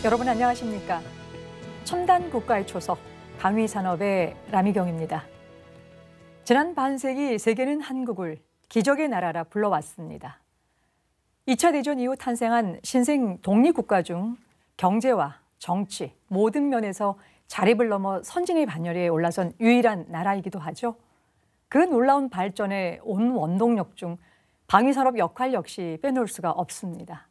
여러분 안녕하십니까? 첨단 국가의 초석, 방위산업의 라미경입니다. 지난 반세기 세계는 한국을 기적의 나라라 불러왔습니다. 2차 대전 이후 탄생한 신생 독립국가 중 경제와 정치 모든 면에서 자립을 넘어 선진의 반열에 올라선 유일한 나라이기도 하죠. 그 놀라운 발전의 온 원동력 중 방위산업 역할 역시 빼놓을 수가 없습니다.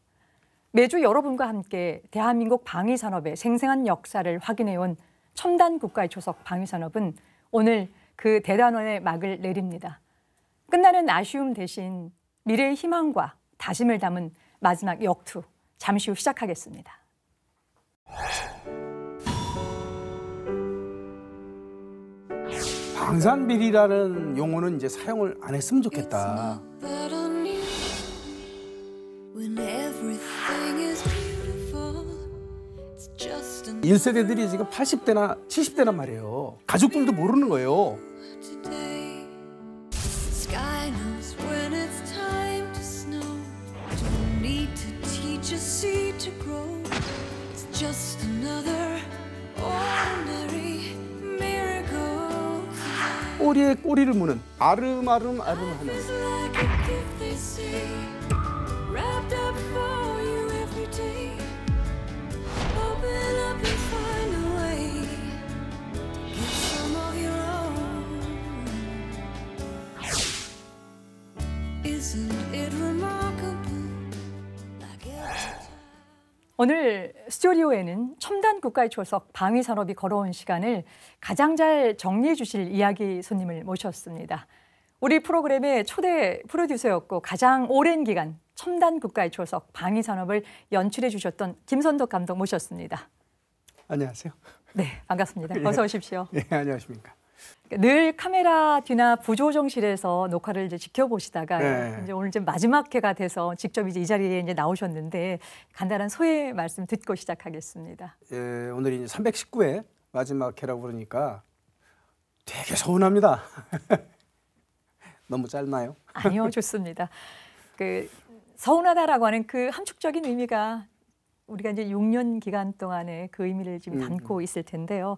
매주 여러분과 함께 대한민국 방위산업의 생생한 역사를 확인해온 첨단 국가의 초석 방위산업은 오늘 그 대단원의 막을 내립니다. 끝나는 아쉬움 대신 미래의 희망과 다짐을 담은 마지막 역투, 잠시 후 시작하겠습니다. 방산비리라는 용어는 이제 사용을 안 했으면 좋겠다. 1세대들이 지금 80대나 70대란 말이에요. 가족들도 모르는 거예요. 꼬리에 꼬리를 무는 아름아름 하는 오늘 스튜디오에는 첨단 국가의 초석 방위산업이 걸어온 시간을 가장 잘 정리해 주실 이야기 손님을 모셨습니다. 우리 프로그램의 초대 프로듀서였고 가장 오랜 기간 첨단 국가의 초석 방위산업을 연출해 주셨던 김선덕 감독 모셨습니다. 안녕하세요. 네, 반갑습니다. 어서 오십시오. 예, 안녕하십니까. 늘 카메라 뒤나 부조정실에서 녹화를 이제 지켜보시다가 네. 이제 오늘 좀 마지막 회가 돼서 직접 이제 이 자리에 이제 나오셨는데 간단한 소회 말씀 듣고 시작하겠습니다. 예, 오늘이 319회 마지막 회라고 그러니까 되게 서운합니다. 너무 짧나요? 아니요, 좋습니다. 그 서운하다라고 하는 그 함축적인 의미가 우리가 이제 6년 기간 동안의 그 의미를 지금 담고 있을 텐데요.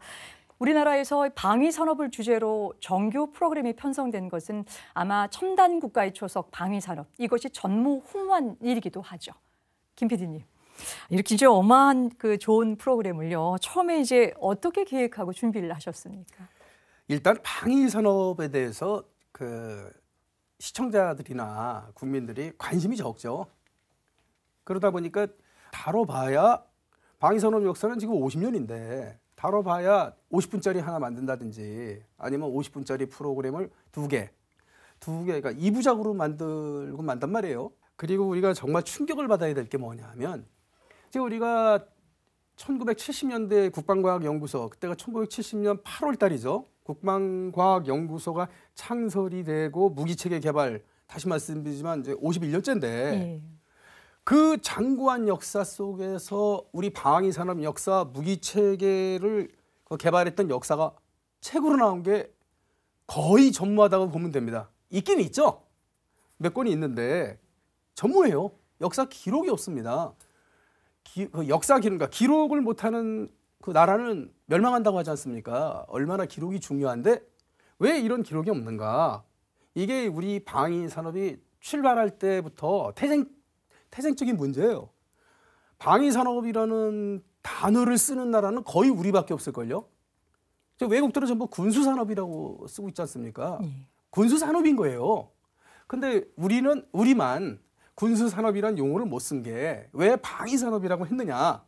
우리나라에서 방위 산업을 주제로 정규 프로그램이 편성된 것은 아마 첨단 국가의 초석 방위 산업 이것이 전무후무한 일이기도 하죠. 김 PD님, 이렇게 이제 어마한 그 좋은 프로그램을요 처음에 이제 어떻게 계획하고 준비를 하셨습니까? 일단 방위 산업에 대해서 그 시청자들이나 국민들이 관심이 적죠. 그러다 보니까 다뤄봐야 방위 산업 역사는 지금 50년인데. 다뤄봐야 50분짜리 하나 만든다든지 아니면 50분짜리 프로그램을 두 개, 그러니까 2부작으로 만들고 만단 말이에요. 그리고 우리가 정말 충격을 받아야 될 게 뭐냐면 지금 우리가 1970년대 국방과학연구소, 그때가 1970년 8월 달이죠. 국방과학연구소가 창설이 되고 무기체계 개발, 다시 말씀드리지만 이제 51년째인데 그 장구한 역사 속에서 우리 방위산업 역사, 무기체계를 개발했던 역사가 책으로 나온 게 거의 전무하다고 보면 됩니다. 있긴 있죠. 몇 권이 있는데 전무해요. 역사 기록이 없습니다. 역사 기록, 그러니까 기록을 못하는 그 나라는 멸망한다고 하지 않습니까? 얼마나 기록이 중요한데 왜 이런 기록이 없는가? 이게 우리 방위산업이 출발할 때부터 태생적인 문제예요. 방위산업이라는 단어를 쓰는 나라는 거의 우리밖에 없을걸요. 외국들은 전부 군수산업이라고 쓰고 있지 않습니까? 군수산업인 거예요. 근데 우리만 군수산업이라는 용어를 못 쓴 게 왜 방위산업이라고 했느냐.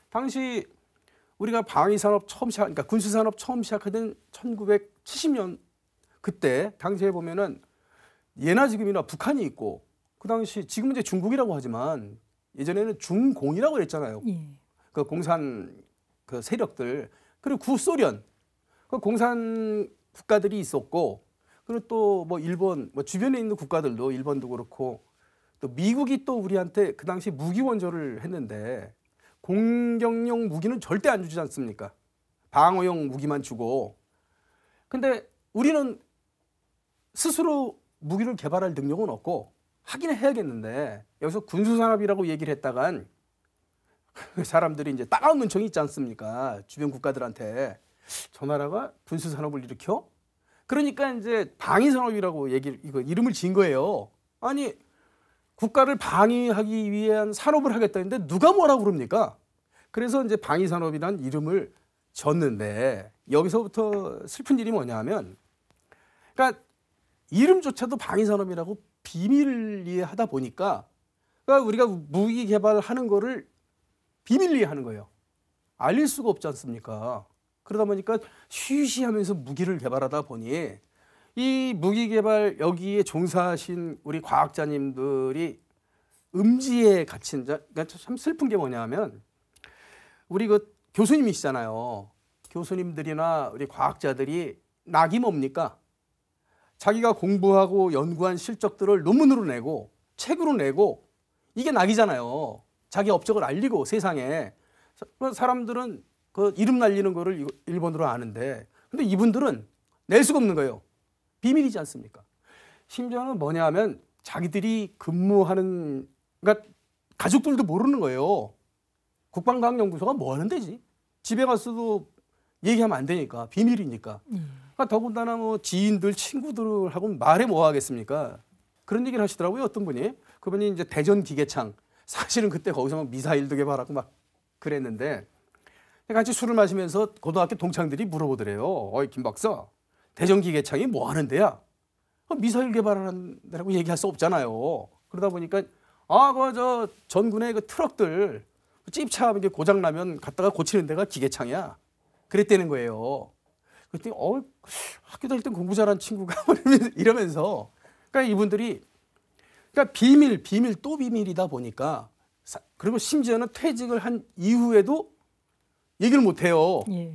당시 우리가 방위산업 그러니까 군수산업 처음 시작하던 1970년 그때 당시에 보면은 예나 지금이나 북한이 있고 그 당시 지금은 이제 중국이라고 하지만 예전에는 중공이라고 그랬잖아요. 그 공산 그 세력들 그리고 구소련 그 공산 국가들이 있었고 그리고 또 뭐 일본 뭐 주변에 있는 국가들도 일본도 그렇고 또 미국이 또 우리한테 그 당시 무기 원조를 했는데 공격용 무기는 절대 안 주지 않습니까? 방어용 무기만 주고. 근데 우리는 스스로 무기를 개발할 능력은 없고 하긴 해야겠는데 여기서 군수산업이라고 얘기를 했다간 사람들이 이제 따가운 눈총이 있지 않습니까? 주변 국가들한테 저 나라가 군수 산업을 일으켜? 그러니까 이제 방위 산업이라고 이거 이름을 지은 거예요. 아니 국가를 방위하기 위한 산업을 하겠다는데 누가 뭐라고 그럽니까? 그래서 이제 방위 산업이란 이름을 졌는데 여기서부터 슬픈 일이 뭐냐면, 그러니까 이름조차도 방위 산업이라고 비밀리에 하다 보니까, 그러니까 우리가 무기 개발하는 거를 비밀리에 하는 거예요. 알릴 수가 없지 않습니까? 그러다 보니까 쉬쉬하면서 무기를 개발하다 보니 이 무기 개발 여기에 종사하신 우리 과학자님들이 음지에 갇힌 자, 그러니까 참 슬픈 게 뭐냐면, 우리 그 교수님이시잖아요. 교수님들이나 우리 과학자들이 낙이 뭡니까? 자기가 공부하고 연구한 실적들을 논문으로 내고 책으로 내고, 이게 낙이잖아요. 자기 업적을 알리고 세상에. 사람들은 그 이름 날리는 거를 일본어로 아는데, 근데 이분들은 낼 수가 없는 거예요. 비밀이지 않습니까? 심지어는 뭐냐 하면 자기들이 근무하는, 그러니까 가족들도 모르는 거예요. 국방과학연구소가 뭐 하는 데지? 집에 갔어도 얘기하면 안 되니까, 비밀이니까. 그러니까 더군다나 뭐 지인들, 친구들하고 말해 뭐 하겠습니까? 그런 얘기를 하시더라고요. 어떤 분이. 그분이 이제 대전 기계창, 사실은 그때 거기서 막 미사일도 개발하고 막 그랬는데, 같이 술을 마시면서 고등학교 동창들이 물어보더래요. 어이 김 박사, 대전 기계창이 뭐 하는 데야? 미사일 개발하는 데라고 얘기할 수 없잖아요. 그러다 보니까 저 전군의 그 트럭들 찝차 이제 고장 나면 갖다가 고치는 데가 기계창이야. 그랬다는 거예요. 그랬더니 학교 다닐 때 공부 잘한 친구가 이러면서, 그러니까 이분들이, 그러니까 비밀 또 비밀이다 보니까, 그리고 심지어는 퇴직을 한 이후에도 얘기를 못 해요. 예.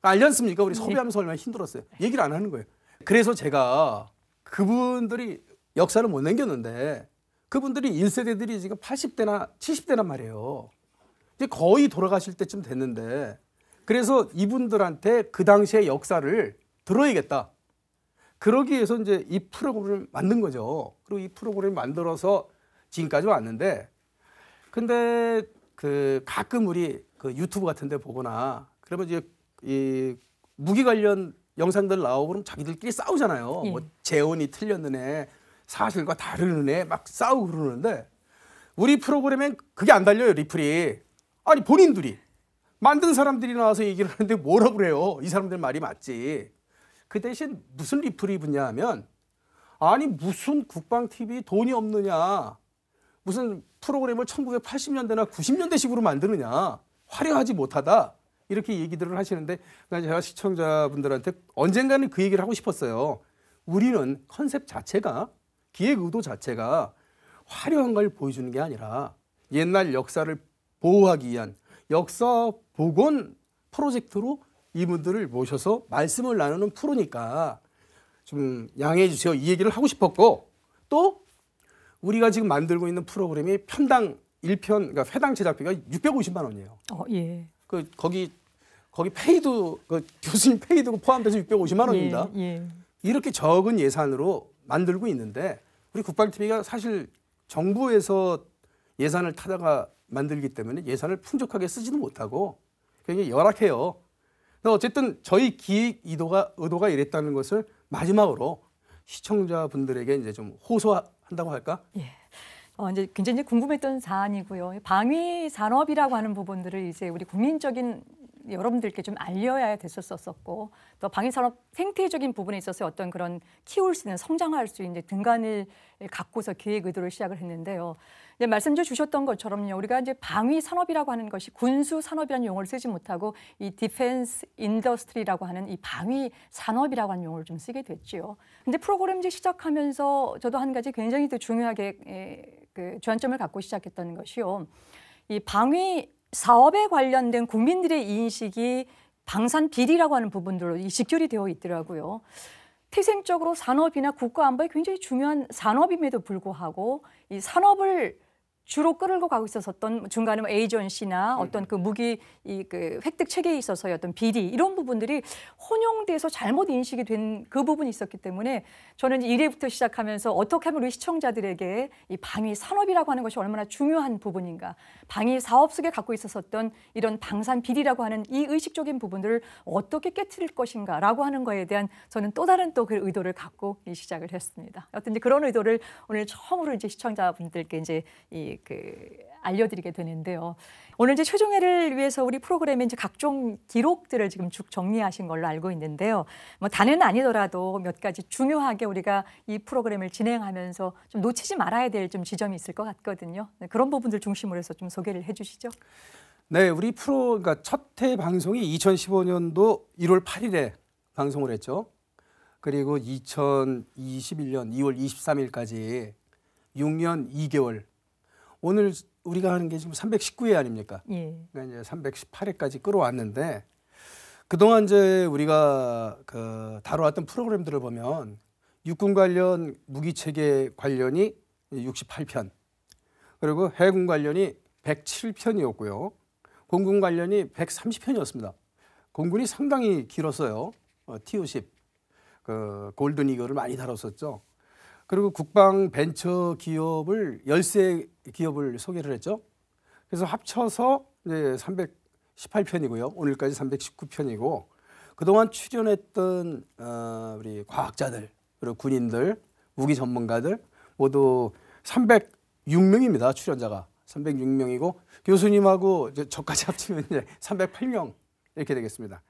알지 않습니까? 우리 섭외하면서 얼마나 힘들었어요. 얘기를 안 하는 거예요. 그래서 제가 그분들이 역사를 못 남겼는데, 그분들이 1세대들이 지금 80대나 70대란 말이에요. 이제 거의 돌아가실 때쯤 됐는데, 그래서 이분들한테 그 당시의 역사를 들어야겠다. 그러기 위해서 이제 이 프로그램을 만든 거죠. 그리고 이 프로그램을 만들어서 지금까지 왔는데, 근데 그 가끔 우리 그 유튜브 같은 데 보거나 그러면 이제 이 무기 관련 영상들 나오고 그러면 자기들끼리 싸우잖아요. 뭐 재원이 틀렸느네, 사실과 다르느네 막 싸우고 그러는데, 우리 프로그램엔 그게 안 달려요, 리플이. 아니 본인들이 만든 사람들이 나와서 얘기를 하는데 뭐라고 그래요? 이 사람들 말이 맞지. 그 대신 무슨 리플이 붙냐 하면, 아니 무슨 국방 TV 돈이 없느냐, 무슨 프로그램을 1980년대나 90년대식으로 만드느냐, 화려하지 못하다, 이렇게 얘기들을 하시는데, 제가 시청자분들한테 언젠가는 그 얘기를 하고 싶었어요. 우리는 컨셉 자체가, 기획 의도 자체가 화려한 걸 보여주는 게 아니라 옛날 역사를 보호하기 위한 역사 복원 프로젝트로 이분들을 모셔서 말씀을 나누는 프로니까 좀 양해해 주세요, 이 얘기를 하고 싶었고, 또 우리가 지금 만들고 있는 프로그램이 편당 1편, 그러니까 회당 제작비가 650만 원이에요. 예. 거기 페이드, 그 교수님 페이드 포함돼서 650만 원입니다. 예. 이렇게 적은 예산으로 만들고 있는데, 우리 국방TV가 사실 정부에서 예산을 타다가 만들기 때문에 예산을 풍족하게 쓰지도 못하고 굉장히 열악해요. 어쨌든 저희 기획 의도가 이랬다는 것을 마지막으로 시청자분들에게 이제 좀 호소한다고 할까? 예. 이제 굉장히 궁금했던 사안이고요. 방위 산업이라고 하는 부분들을 이제 우리 국민적인 여러분들께 좀 알려야 됐었었고, 또 방위 산업 생태적인 부분에 있어서 어떤 그런 키울 수 있는, 성장할 수 있는 등간을 갖고서 기획 의도를 시작을 했는데요. 이제 말씀 주셨던 것처럼요, 우리가 이제 방위 산업이라고 하는 것이 군수 산업이라는 용어를 쓰지 못하고 이 디펜스 인더스트리라고 하는 이 방위 산업이라고 하는 용어를 좀 쓰게 됐죠. 근데 프로그램 이제 시작하면서 저도 한 가지 굉장히 또 중요하게 그 주안점을 갖고 시작했던 것이요, 이 방위 사업에 관련된 국민들의 인식이 방산 비리라고 하는 부분들로 이 직결이 되어 있더라고요. 태생적으로 산업이나 국가 안보에 굉장히 중요한 산업임에도 불구하고 이 산업을 주로 끌고 가고 있었던 중간에 뭐 에이전시나 어떤 그 무기 그 획득 체계에 있어서의 어떤 비리 이런 부분들이 혼용돼서 잘못 인식이 된 그 부분이 있었기 때문에 저는 1회부터 시작하면서 어떻게 하면 우리 시청자들에게 이 방위 산업이라고 하는 것이 얼마나 중요한 부분인가, 방위 사업 속에 갖고 있었던 이런 방산 비리라고 하는 이 의식적인 부분들을 어떻게 깨트릴 것인가라고 하는 거에 대한 저는 또 다른 또 그 의도를 갖고 이 시작을 했습니다. 어떤 이제 그런 의도를 오늘 처음으로 이제 시청자분들께 이제 알려드리게 되는데요. 오늘 이제 최종회를 위해서 우리 프로그램에 이제 각종 기록들을 지금 쭉 정리하신 걸로 알고 있는데요. 뭐 다는 아니더라도 몇 가지 중요하게 우리가 이 프로그램을 진행하면서 좀 놓치지 말아야 될 좀 지점이 있을 것 같거든요. 네, 그런 부분들 중심으로 해서 좀 소개를 해주시죠. 네, 우리 그러니까 첫 회 방송이 2015년도 1월 8일에 방송을 했죠. 그리고 2021년 2월 23일까지 6년 2개월. 오늘 우리가 하는 게 지금 319회 아닙니까? 예. 그러니까 이제 318회까지 끌어왔는데 그동안 이제 우리가 다뤄왔던 프로그램들을 보면 육군 관련 무기 체계 관련이 68편, 그리고 해군 관련이 107편이었고요. 공군 관련이 130편이었습니다. 공군이 상당히 길었어요. TO10, 골든 이글을 많이 다뤘었죠. 그리고 국방 벤처 기업을 13기업을 소개를 했죠. 그래서 합쳐서 이제 318편이고요. 오늘까지 319편이고 그동안 출연했던 우리 과학자들, 그리고 군인들, 무기 전문가들 모두 306명입니다. 출연자가 306명이고 교수님하고 저까지 합치면 이제 308명 이렇게 되겠습니다.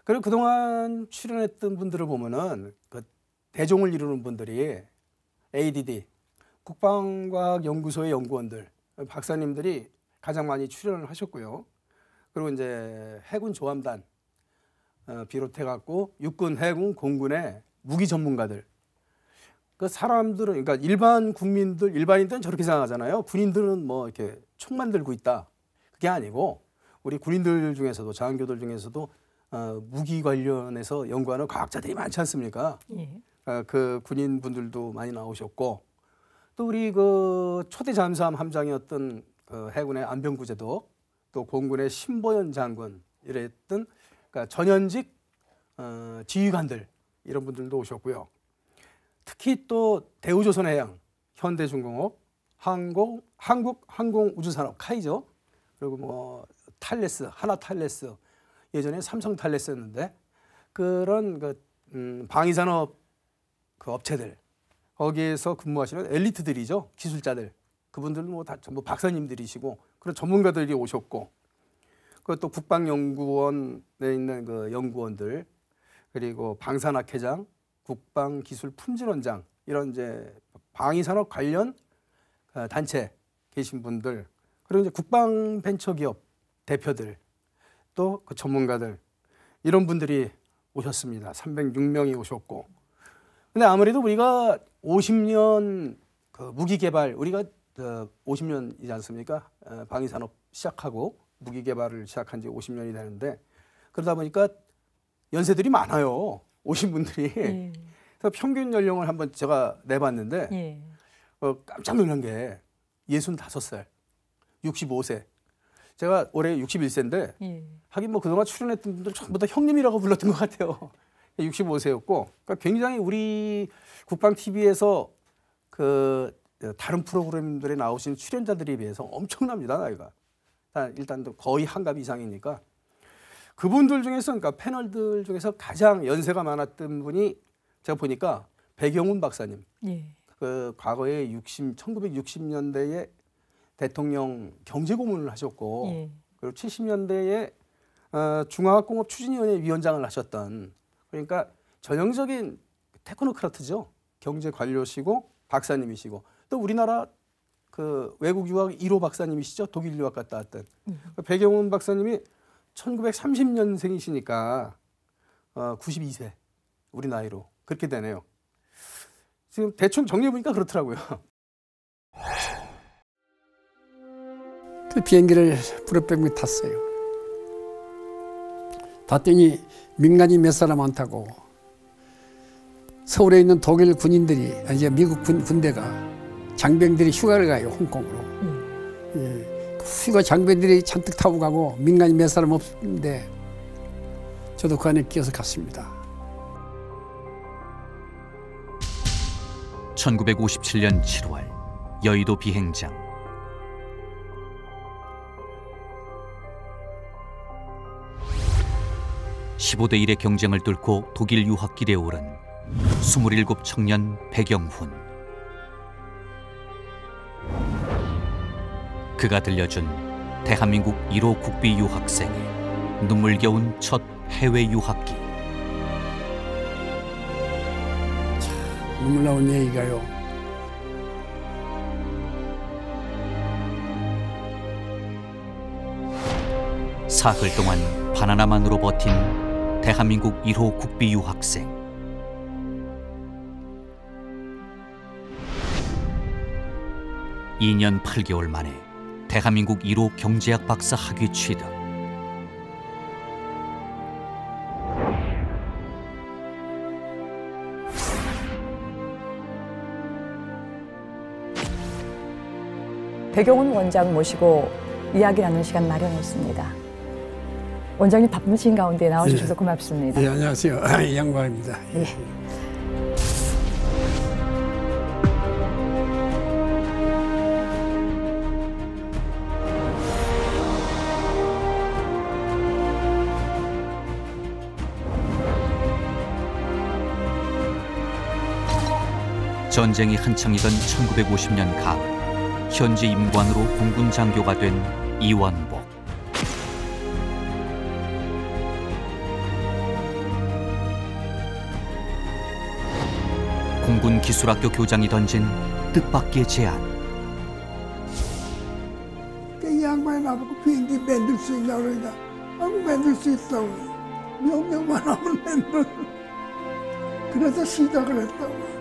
그리고 그동안 출연했던 분들을 보면은 그 대종을 이루는 분들이 ADD, 국방과학연구소의 연구원들, 박사님들이 가장 많이 출연을 하셨고요. 그리고 이제 해군 조함단 비롯해갖고 육군, 해군, 공군의 무기 전문가들. 그 사람들은, 그러니까 일반 국민들, 일반인들은 저렇게 생각하잖아요. 군인들은 뭐 이렇게 총만 들고 있다. 그게 아니고 우리 군인들 중에서도, 장교들 중에서도 무기 관련해서 연구하는 과학자들이 많지 않습니까? 예. 그 군인 분들도 많이 나오셨고 또 우리 그 초대 잠수함 함장이었던 해군의 안병구제도, 또 공군의 신보연 장군 이랬던 그러니까 전현직 지휘관들 이런 분들도 오셨고요. 특히 또 대우조선해양, 현대중공업, 한국항공우주산업 카이죠. 그리고 뭐 탈레스, 하나탈레스, 예전에 삼성탈레스였는데 그런 방위산업 업체들, 거기에서 근무하시는 엘리트들이죠. 기술자들. 그분들은 뭐 다 전부 박사님들이시고 그런 전문가들이 오셨고, 그것도 국방연구원에 있는 그 연구원들, 그리고 방산학회장, 국방기술품질원장 이런 이제 방위산업 관련 단체 계신 분들, 그리고 이제 국방벤처기업 대표들, 또 그 전문가들 이런 분들이 오셨습니다. 306명이 오셨고. 근데 아무래도 우리가 50년 무기 개발, 우리가 50년이지 않습니까? 방위 산업 시작하고 무기 개발을 시작한 지 50년이 되는데 그러다 보니까 연세들이 많아요. 오신 분들이. 그래서 평균 연령을 한번 제가 내봤는데 깜짝 놀란 게 65살, 65세. 제가 올해 61세인데 하긴 뭐 그동안 출연했던 분들 전부 다 형님이라고 불렀던 것 같아요. 65세였고, 그러니까 굉장히 우리 국방TV에서 다른 프로그램들에 나오신 출연자들에 비해서 엄청납니다, 나이가. 일단 거의 한갑 이상이니까. 그분들 중에서, 그러니까 패널들 중에서 가장 연세가 많았던 분이 제가 보니까 백영훈 박사님. 그 과거에 1960년대에 대통령 경제고문을 하셨고, 그리고 70년대에 중화학공업추진위원회 위원장을 하셨던, 그러니까 전형적인 테크노크라트죠. 경제 관료시고 박사님이시고, 또 우리나라 그 외국 유학 1호 박사님이시죠. 독일 유학 갔다 왔던 백영훈 박사님이 1930년생이시니까 92세 우리 나이로 그렇게 되네요. 지금 대충 정리해 보니까 그렇더라고요. 그 비행기를 불어병에 탔어요. 탔더니 민간인 몇 사람 안 타고 서울에 있는 독일 군인들이, 이제 미국 군대가 장병들이 휴가를 가요, 홍콩으로. 예. 그 휴가 장병들이 잔뜩 타고 가고 민간인 몇 사람 없는데 저도 그 안에 끼어서 갔습니다. 1957년 7월 여의도 비행장. (15대 1의) 경쟁을 뚫고 독일 유학길에 오른 27 청년 백영훈. 그가 들려준 대한민국 1호 국비 유학생의 눈물겨운 첫 해외 유학기. 눈물 나온 얘기가요. 사흘 동안 바나나만으로 버틴 대한민국 1호 국비 유학생. (2년 8개월) 만에 대한민국 1호 경제학 박사 학위 취득. 백영훈 원장 모시고 이야기 나누는 시간 마련했습니다. 원장님 바쁘신 가운데 나와주셔서 고맙습니다. 네, 안녕하세요. 양반입니다. 예. 전쟁이 한창이던 1950년 가을, 현지 임관으로 공군 장교가 된 이원복. 공군 기술학교 교장이 던진 뜻밖의 제안. 이 양반이 나보고 비행기 만들 수 있냐고 그러니까 만들 수 있다고. 명령만 하면 만들. 그래서 시작을 했다고.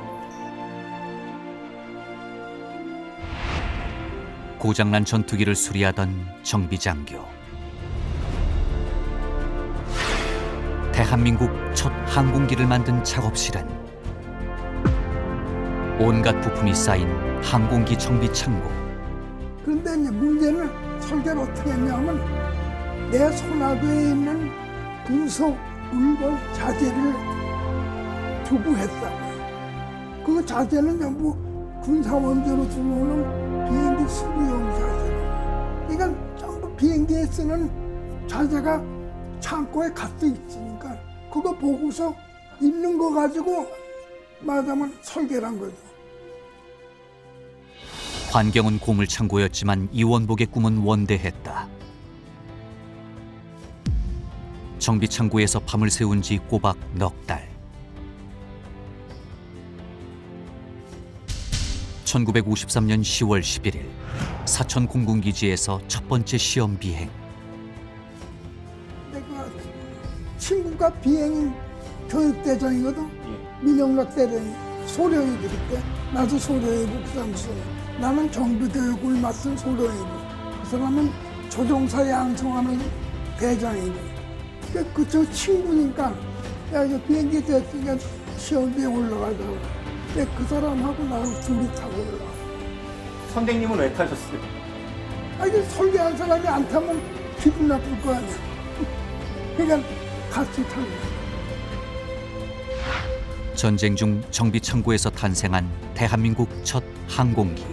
고장난 전투기를 수리하던 정비장교. 대한민국 첫 항공기를 만든 작업실은 온갖 부품이 쌓인 항공기 정비 창고. 그런데 이제 문제는 설계를 어떻게 했냐면 내 손아귀에 있는 부속 물건 자재를 두고 했다고. 그 자재는 전부 군사원조로 들어오는 비행기 수리용 자재로. 그러니까 전부 비행기에 쓰는 자재가 창고에 갖다 있으니까 그거 보고서 있는 거 가지고 말하자면 설계를 한 거죠. 환경은 고물창고였지만 이원복의 꿈은 원대했다. 정비창고에서 밤을 새운 지 꼬박 넉 달. 1953년 10월 11일 사천 공군기지에서 첫 번째 시험 비행. 내가 친구가 비행 교육대장이거든. 민영락 대장이 소령이 될 때 나도 소령이고 그 당시에 나는 정비교육을 맡은 소령이고 그 사람은 조종사 양성하는 대장이고 그 친구니까 야 이거 비행기 됐으니까 시험 비행 올라가자고. 그 사람하고 나랑 둘이 타고 올라가. 선생님은 왜 타셨어요? 이게 설계한 사람이 안 타면 기분 나쁠 거 아니야. 그러니까 같이 타고. 전쟁 중 정비창고에서 탄생한 대한민국 첫 항공기.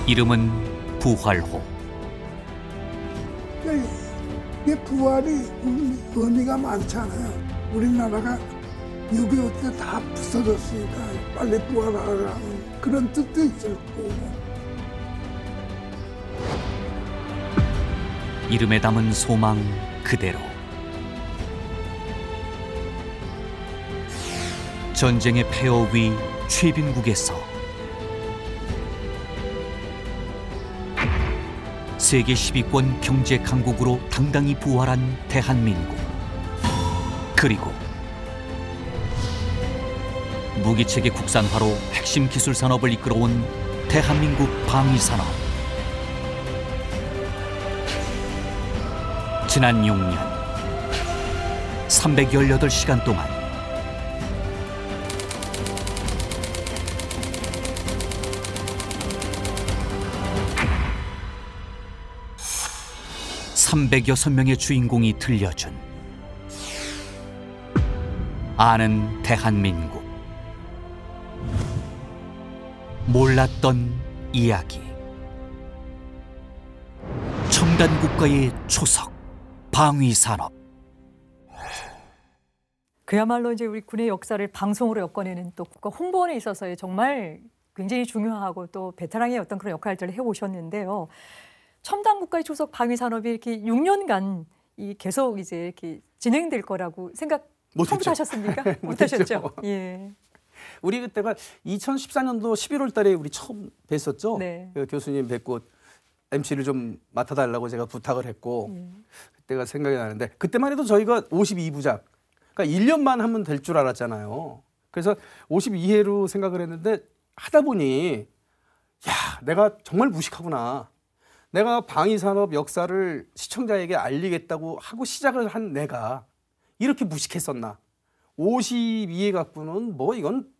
이름은 부활호. 이게 부활이 의미가 많잖아요. 우리나라가 6.25 때 다 부서졌으니까 빨리 부활하라 그런 뜻도 있을 거고. 이름에 담은 소망 그대로. 전쟁의 폐허 위 최빈국에서 세계 10위권 경제 강국으로 당당히 부활한 대한민국. 그리고 무기체계 국산화로 핵심 기술 산업을 이끌어온 대한민국 방위산업. 지난 6년 318시간 동안 306명의 주인공이 들려준 아는 대한민국. 몰랐던 이야기. 첨단 국가의 초석, 방위산업. 그야말로 이제 우리 군의 역사를 방송으로 엮어내는 또 국가 홍보원에 있어서의 정말 굉장히 중요하고 또 베테랑의 어떤 그런 역할들을 해오셨는데요. 첨단 국가의 초석 방위산업이 이렇게 6년간 계속 이제 이렇게 진행될 거라고 생각 처음부터 하셨습니까? 못하셨죠? 예. 우리 그때가 2014년도 11월 달에 우리 처음 뵀었죠. 네. 그 교수님 뵙고 MC를 좀 맡아달라고 제가 부탁을 했고 그때가 생각이 나는데 그때만 해도 저희가 52부작, 그러니까 1년만 하면 될 줄 알았잖아요. 그래서 52회로 생각을 했는데 하다 보니 야, 내가 정말 무식하구나. 내가 방위산업 역사를 시청자에게 알리겠다고 하고 시작을 한 내가 이렇게 무식했었나. 52회 갖고는 뭐 이건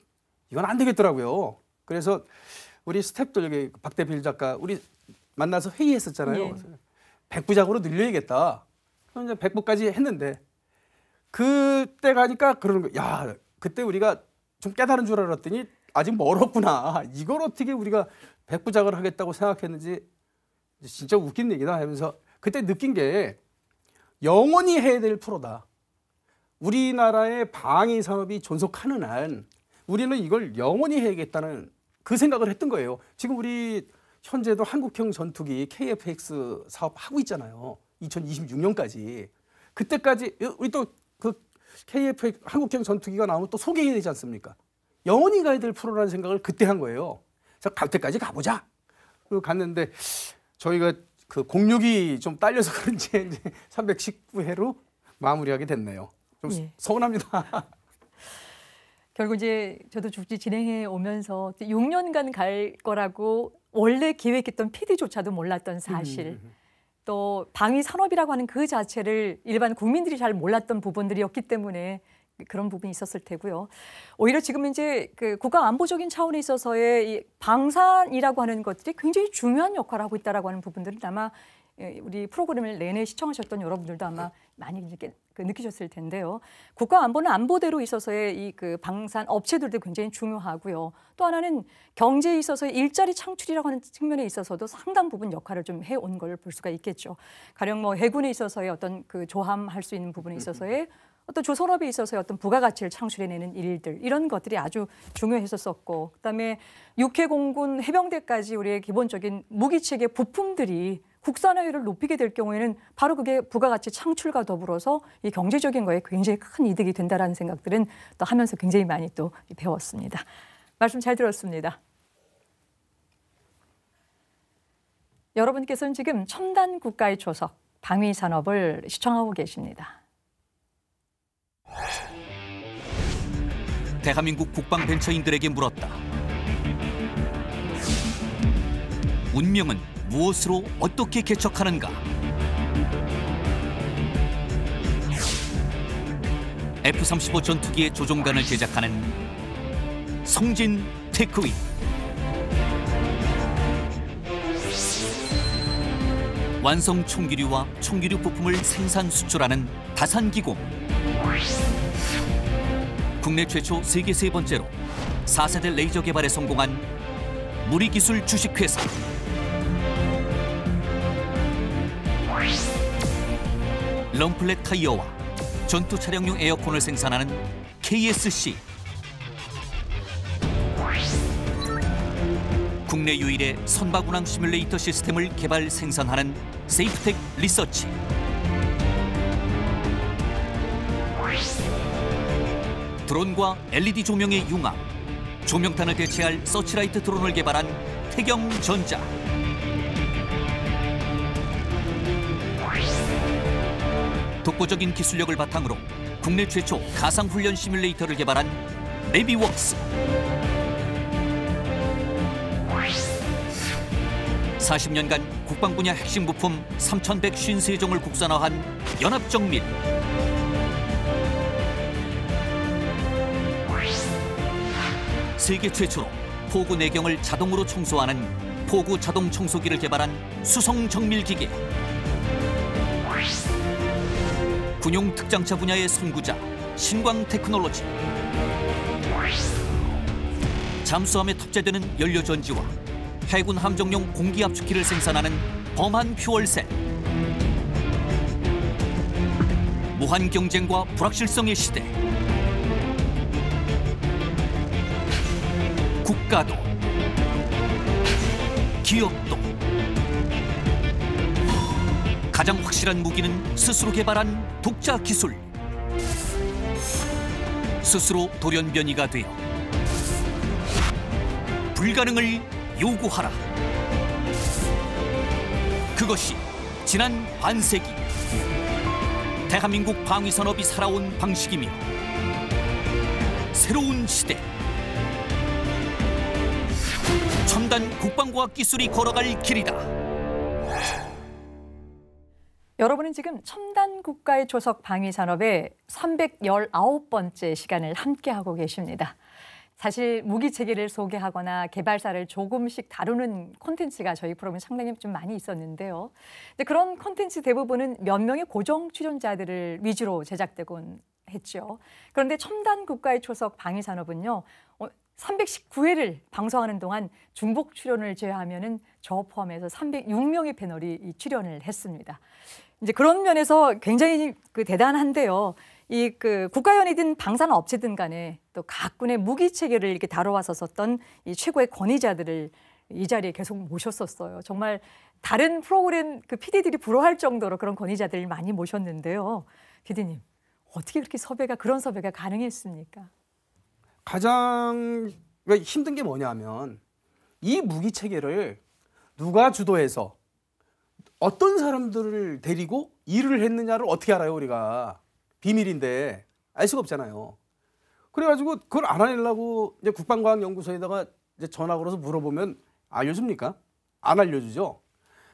안 되겠더라고요. 그래서 우리 스태프들 여기 박대필 작가 우리 만나서 회의했었잖아요. 예. 100부작으로 늘려야겠다. 그래서 이제 100부까지 했는데 그때 가니까 그러는 거야. 야, 그때 우리가 좀 깨달은 줄 알았더니 아직 멀었구나. 이걸 어떻게 우리가 100부작을 하겠다고 생각했는지 진짜 웃긴 얘기다 하면서 그때 느낀 게 영원히 해야 될 프로다. 우리나라의 방위 산업이 존속하는 한 우리는 이걸 영원히 해야겠다는 그 생각을 했던 거예요. 지금 우리 현재도 한국형 전투기 KF-X 사업 하고 있잖아요. 2026년까지. 그때까지 우리 또 그 KF 한국형 전투기가 나오면 또 소개해야 되지 않습니까? 영원히 가야 될 프로라는 생각을 그때 한 거예요. 그래서 갈 때까지 가보자. 그리고 갔는데 저희가 그 공력이 좀 딸려서 그런지 이제 319회로 마무리하게 됐네요. 좀 예. 서운합니다. 결국 이제 저도 죽지 진행해 오면서 6년간 갈 거라고 원래 기획했던 PD조차도 몰랐던 사실. 또 방위 산업이라고 하는 그 자체를 일반 국민들이 잘 몰랐던 부분들이었기 때문에 그런 부분이 있었을 테고요. 오히려 지금 이제 그 국가 안보적인 차원에 있어서의 이 방산이라고 하는 것들이 굉장히 중요한 역할을 하고 있다라고 하는 부분들은 아마 우리 프로그램을 내내 시청하셨던 여러분들도 아마 많이 이렇게 느끼셨을 텐데요. 국가 안보는 안보대로 있어서의 이 그 방산 업체들도 굉장히 중요하고요. 또 하나는 경제에 있어서의 일자리 창출이라고 하는 측면에 있어서도 상당 부분 역할을 좀 해온 걸 볼 수가 있겠죠. 가령 뭐 해군에 있어서의 어떤 그 조함할 수 있는 부분에 있어서의 어떤 조선업에 있어서의 어떤 부가가치를 창출해내는 일들 이런 것들이 아주 중요했었고, 그다음에 육해공군 해병대까지 우리의 기본적인 무기체계 부품들이 국산화율을 높이게 될 경우에는 바로 그게 부가가치 창출과 더불어서 이 경제적인 거에 굉장히 큰 이득이 된다라는 생각들은 또 하면서 굉장히 많이 또 배웠습니다. 말씀 잘 들었습니다. 여러분께서는 지금 첨단 국가의 초석 방위 산업을 시청하고 계십니다. 대한민국 국방벤처인들에게 물었다. 운명은 무엇으로 어떻게 개척하는가? F-35 전투기의 조종관을 제작하는 성진 테크윈. 완성 총기류와 총기류 부품을 생산 수출하는 다산기공. 국내 최초 세계 세 번째로 4세대 레이저 개발에 성공한 무리기술 주식회사. 럼플렛 타이어와 전투 차량용 에어컨을 생산하는 KSC. 국내 유일의 선박운항 시뮬레이터 시스템을 개발 생산하는 세이프텍 리서치. 드론과 LED 조명의 융합, 조명탄을 대체할 서치라이트 드론을 개발한 태경전자. 독보적인 기술력을 바탕으로 국내 최초 가상훈련 시뮬레이터를 개발한 내비웍스. 40년간 국방 분야 핵심 부품 3,153종을 국산화한 연합정밀. 세계 최초로 포구 내경을 자동으로 청소하는 포구 자동 청소기를 개발한 수성 정밀기계. 군용 특장차 분야의 선구자 신광 테크놀로지. 잠수함에 탑재되는 연료전지와 해군 함정용 공기압축기를 생산하는 범한 퓨얼셀. 무한 경쟁과 불확실성의 시대. 국가도 기업도 가장 확실한 무기는 스스로 개발한 독자 기술. 스스로 돌연변이가 되어 불가능을 요구하라. 그것이 지난 반세기 대한민국 방위산업이 살아온 방식이며 새로운 시대 첨단 국방과학 기술이 걸어갈 길이다. 여러분은 지금 첨단 국가의 초석 방위산업의 319번째 시간을 함께하고 계십니다. 사실 무기 체계를 소개하거나 개발사를 조금씩 다루는 콘텐츠가 저희 프로그램에 상당히 좀 많이 있었는데요. 근데 그런 콘텐츠 대부분은 몇 명의 고정 출연자들을 위주로 제작되곤 했죠. 그런데 첨단 국가의 초석 방위산업은요, 319회를 방송하는 동안 중복 출연을 제외하면은 저 포함해서 306명의 패널이 출연을 했습니다. 이제 그런 면에서 굉장히 대단한데요. 국가연이든 방산 업체든 간에 또 각군의 무기 체계를 이렇게 다뤄왔었던 이 최고의 권위자들을 이 자리에 계속 모셨었어요. 정말 다른 프로그램 PD들이 부러워할 정도로 그런 권위자들을 많이 모셨는데요. PD님, 어떻게 그렇게 그런 섭외가 가능했습니까? 가장 힘든 게 뭐냐면 이 무기 체계를 누가 주도해서 어떤 사람들을 데리고 일을 했느냐를 어떻게 알아요, 우리가. 비밀인데 알 수가 없잖아요. 그래가지고 그걸 알아내려고 이제 국방과학연구소에다가 이제 전화 걸어서 물어보면 알려줍니까? 안 알려주죠.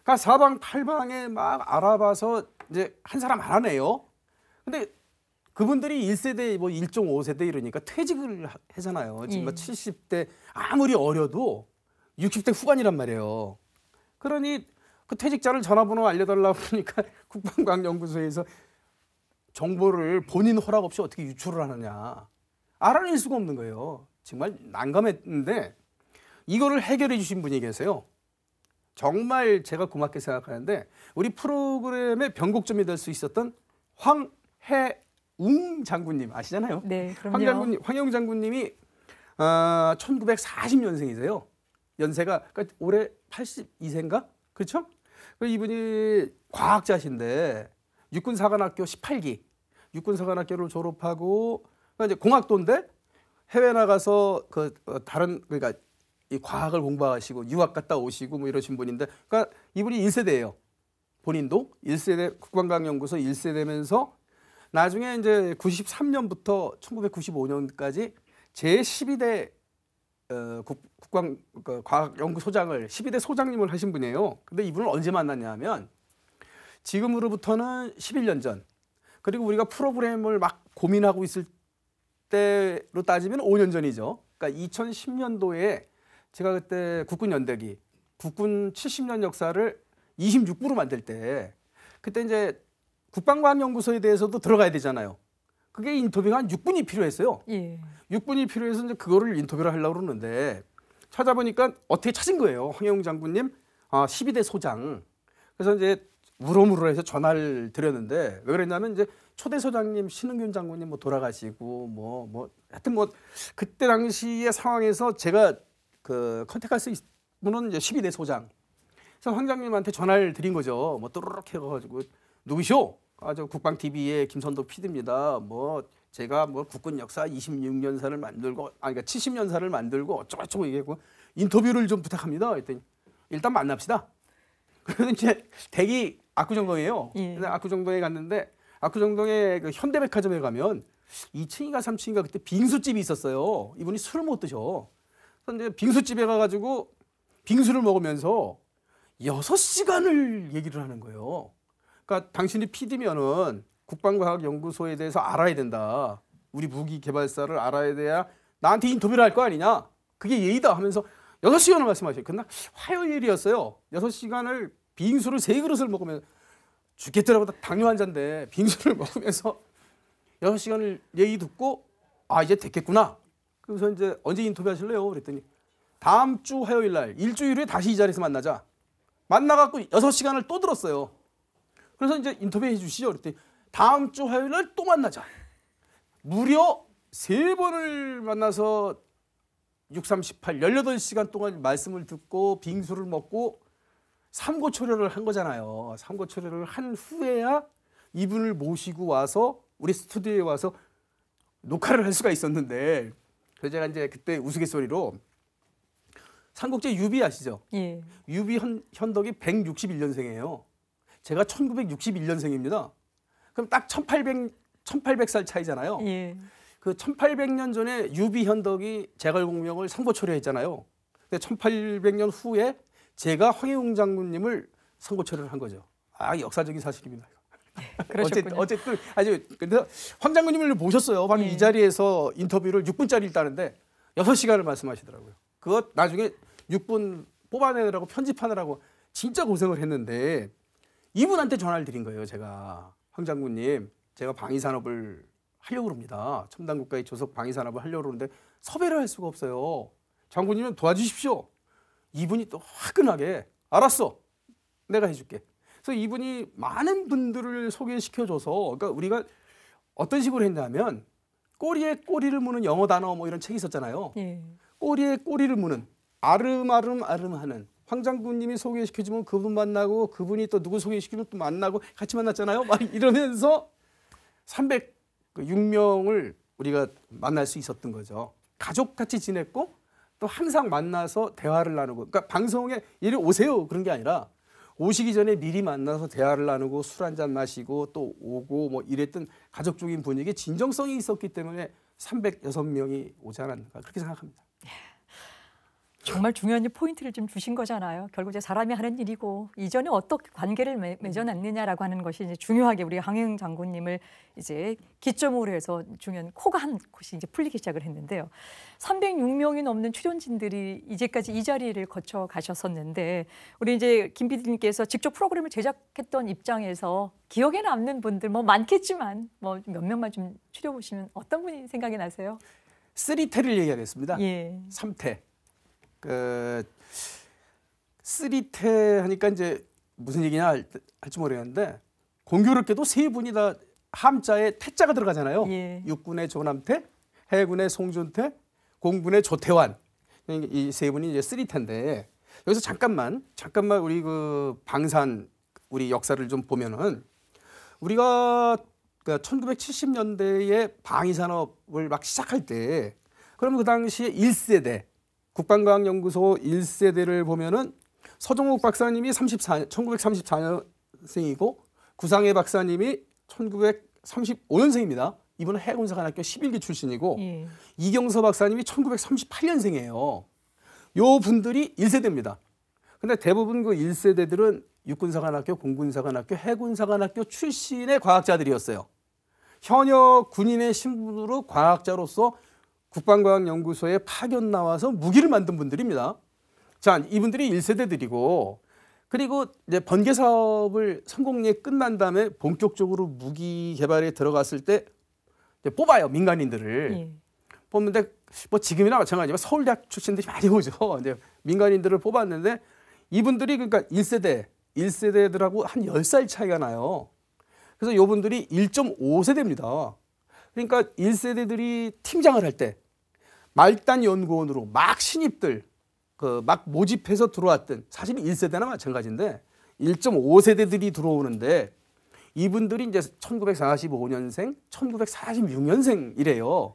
그러니까 사방팔방에 막 알아봐서 이제 한 사람 알아내요. 근데 그분들이 1세대, 1.5세대 이러니까 퇴직을 하잖아요. 지금 70대 아무리 어려도 60대 후반이란 말이에요. 그러니 그 퇴직자를 전화번호 알려달라고 그러니까 국방과학연구소에서 정보를 본인 허락 없이 어떻게 유출을 하느냐. 알아낼 수가 없는 거예요. 정말 난감했는데 이거를 해결해 주신 분이 계세요. 정말 제가 고맙게 생각하는데 우리 프로그램의 변곡점이 될 수 있었던 황해웅 장군님 아시잖아요. 네, 그럼요. 황해웅 장군님이 1940년생이세요. 연세가 그러니까 올해 82세인가? 그렇죠? 이분이 과학자신데 육군사관학교 18기 육군사관학교를 졸업하고 이제 공학도인데 해외 나가서 그러니까 이 과학을 공부하시고 유학 갔다 오시고 뭐 이러신 분인데, 그러니까 이분이 1세대예요. 본인도 1세대 국방과학연구소 1세대면서 나중에 이제 93년부터 1995년까지 제12대 국방과학연구소장을 12대 소장님을 하신 분이에요. 근데 이분을 언제 만났냐면 지금으로부터는 11년 전, 그리고 우리가 프로그램을 막 고민하고 있을 때로 따지면 5년 전이죠. 그러니까 2010년도에 제가 그때 국군 연대기, 국군 70년 역사를 26부로 만들 때 그때 이제 국방과학연구소에 대해서도 들어가야 되잖아요. 그게 인터뷰가 한 6분이 필요했어요. 예. 6분이 필요해서 이제 그거를 인터뷰를 하려고 그러는데 찾아보니까 어떻게 찾은 거예요. 황해웅 장군님 12대 소장. 그래서 이제 우러물어해서 전화를 드렸는데 왜 그랬냐면 이제 초대 소장님 신흥균 장군님 뭐 돌아가시고 하여튼 그때 당시의 상황에서 제가 컨택할 수 있는 분은 이제 12대 소장. 그래서 황 장님한테 전화를 드린 거죠. 또르륵 해가지고 누구시오? 저 국방 TV의 김선도 PD입니다. 제가 국군 역사 26년사를 만들고 그러니까 70년사를 만들고 어쩌고저쩌고 얘기하고 인터뷰를 좀 부탁합니다. 그랬더니 일단 만납시다. 그래서 이제 대기 압구정동이에요. 예. 압구정동에 갔는데 압구정동에 그 현대백화점에 가면 2층인가 3층인가 그때 빙수집이 있었어요. 이분이 술을 못 드셔. 그래서 이제 빙수집에 가가지고 빙수를 먹으면서 6시간을 얘기를 하는 거예요. 그러니까 당신이 PD면은 국방과학연구소에 대해서 알아야 된다. 우리 무기 개발사를 알아야 돼야 나한테 인터뷰를 할 거 아니냐. 그게 예의다 하면서 6시간을 말씀하셔요. 그날 화요일이었어요. 6시간을 빙수를 3그릇을 먹으면 죽겠더라고 당뇨 환자인데 빙수를 먹으면서 6시간을 얘기 듣고 아 이제 됐겠구나. 그래서 이제 언제 인터뷰 하실래요? 그랬더니 다음 주 화요일 날 일주일 후에 다시 이 자리에서 만나자. 만나갖고 6시간을 또 들었어요. 그래서 이제 인터뷰해 주시죠. 그랬더니 다음 주 화요일 날 또 만나자. 무려 3번을 만나서 6, 3, 18, 18시간 동안 말씀을 듣고 빙수를 먹고 삼고초려를 한 거잖아요. 삼고초려를 한 후에야 이분을 모시고 와서 우리 스튜디오에 와서 녹화를 할 수가 있었는데 그래서 제가 이제 그때 우스갯소리로 삼국지 유비 아시죠? 예. 유비 현덕이 161년생이에요. 제가 1961년생입니다. 그럼 딱 1800살 차이잖아요. 예. 그 1800년 전에 유비 현덕이 제갈공명을 삼고초려했잖아요. 근데 1800년 후에 제가 황해웅 장군님을 삼고초려를 한 거죠. 아 역사적인 사실입니다. 그러셨군요. 어쨌든 아주 근데 황 장군님을 모셨어요. 방금 이 자리에서 인터뷰를 6분짜리 있다는데 6시간을 말씀하시더라고요. 그것 나중에 6분 뽑아내느라고 편집하느라고 진짜 고생을 했는데 이분한테 전화를 드린 거예요. 제가 황 장군님 제가 방위산업을 하려고 합니다. 첨단국가의 조속 방위산업을 하려고 그러는데 섭외를 할 수가 없어요. 장군님은 도와주십시오. 이분이 또 화끈하게 알았어. 내가 해줄게. 그래서 이분이 많은 분들을 소개시켜줘서 그러니까 우리가 어떤 식으로 했냐면 꼬리에 꼬리를 무는 영어 단어 뭐 이런 책이 있었잖아요. 예. 꼬리에 꼬리를 무는 아름아름하는 황 장군님이 소개시켜주면 그분 만나고 그분이 또 누구 소개시키면 또 만나고 같이 만났잖아요. 막 이러면서 306명을 우리가 만날 수 있었던 거죠. 가족같이 지냈고 또 항상 만나서 대화를 나누고 그러니까 방송에 이리 오세요 그런 게 아니라 오시기 전에 미리 만나서 대화를 나누고 술 한잔 마시고 또 오고 뭐 이랬던 가족적인 분위기 진정성이 있었기 때문에 306명이 오지 않았는가 그렇게 생각합니다. 정말 중요한 포인트를 좀 주신 거잖아요. 결국 이제 사람이 하는 일이고 이전에 어떻게 관계를 맺어놨느냐라고 하는 것이 이제 중요하게 우리 황해웅 장군님을 이제 기점으로 해서 중요한 코가 한 곳이 이제 풀리기 시작을 했는데요. 306명이 넘는 출연진들이 이제까지 이 자리를 거쳐 가셨었는데 우리 이제 김 PD님께서 직접 프로그램을 제작했던 입장에서 기억에 남는 분들 뭐 많겠지만 뭐 몇 명만 좀 추려보시면 어떤 분이 생각이 나세요? 3태를 얘기하겠습니다. 예. 3태. 그 3태 하니까 이제 무슨 얘기냐 할지 모르겠는데 공교롭게도 세 분이 다 함자에 태자가 들어가잖아요. 예. 육군의 조남태, 해군의 송준태, 공군의 조태환. 이 세 분이 이제 3태인데 여기서 잠깐만 우리 그 방산 우리 역사를 좀 보면은 우리가 1970년대에 방위산업을 막 시작할 때 그러면 그 당시에 1세대 국방과학연구소 1세대를 보면은 서정욱 박사님이 1934년생이고 구상해 박사님이 1935년생입니다. 이분은 해군사관학교 11기 출신이고 예. 이경서 박사님이 1938년생이에요. 요 분들이 1세대입니다. 근데 대부분 그 1세대들은 육군사관학교, 공군사관학교, 해군사관학교 출신의 과학자들이었어요. 현역 군인의 신분으로 과학자로서 국방과학연구소에 파견 나와서 무기를 만든 분들입니다. 자, 이분들이 1세대들이고 그리고 이제 번개 사업을 성공리에 끝난 다음에 본격적으로 무기 개발에 들어갔을 때 이제 뽑아요, 민간인들을. 예. 뽑는데 뭐 지금이나 마찬가지지만 서울대학 출신들이 많이 오죠. 이제 민간인들을 뽑았는데 이분들이 그러니까 1세대들하고 한 10살 차이가 나요. 그래서 이분들이 1.5세대입니다. 그러니까 1세대들이 팀장을 할 때 말단 연구원으로 막 신입들 막 모집해서 들어왔던 사실 1세대나 마찬가지인데 1.5세대들이 들어오는데 이분들이 이제 1945년생, 1946년생이래요.